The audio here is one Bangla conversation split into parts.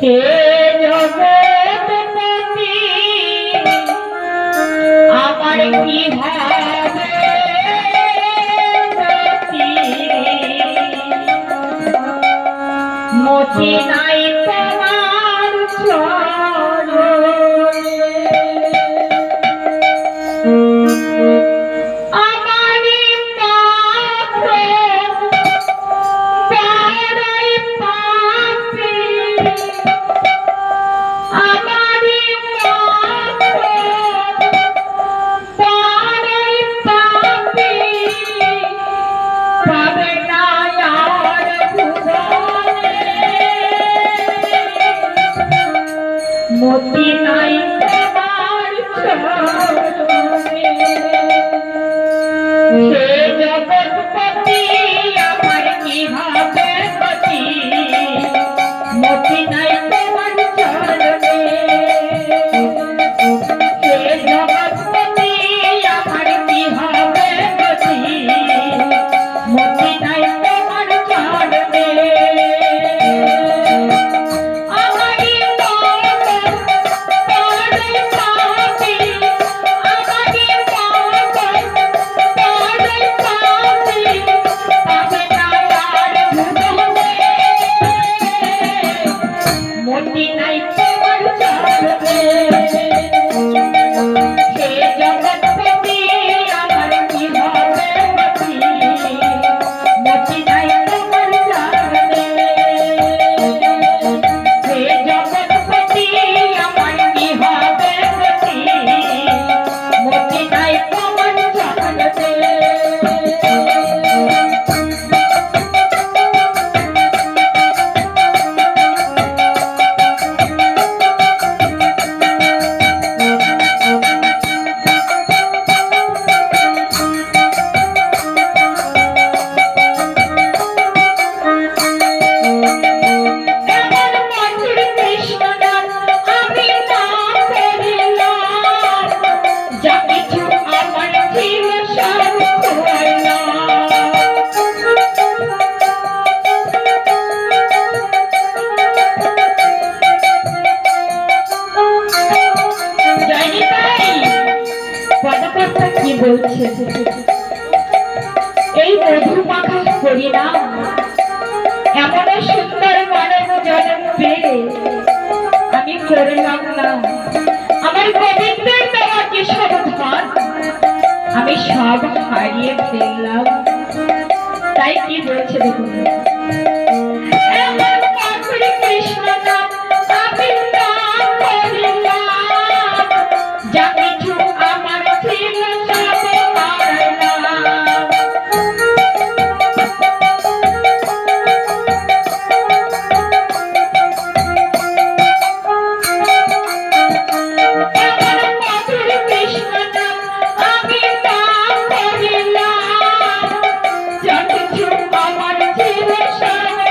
হে জগৎপতি আমার কি ভাবে মতি নাই তোমার মতি নাই তোমার চরণে হে জগৎপতি আমার কিভাবে গতি মতি নাই তোমার চরণে হে জগৎপতি আমার কিভাবে গতি মতি নাই তোমার চরণে কি বলছে এই মধুর মাখা হরিনাম এমন সুন্দর মানব জন্ম পেয়ে আমি করলাম না আমার গোবিন্দের দেওয়া কি সব ধন আমি সব হারিয়ে ফেললাম তাই কি বলছে দেখুন কৃষ্ণ নাম আমি নাম করলাম যা কিছু আমার ছিল আমার ছিল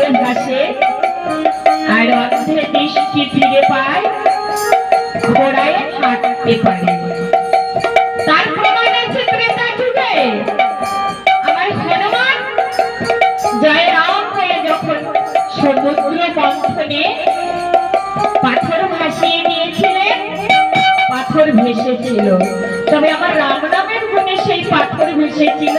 অন্ধে ভাসে আর অন্ধে দৃষ্টি ফিরে পায়, ঘোড়ায় হাঁটতে পারে। তার প্রমাণ আছে ত্রেতা যুগে। আমার হনুমান জয় রাম হয়ে যখন সমুদ্র মন্থনে পাথর ভাসিয়ে দিয়েছিলেন, পাথর ভেসেছিল। তবে আমার রাম নামের গুণে সেই পাথর ভেসেছিল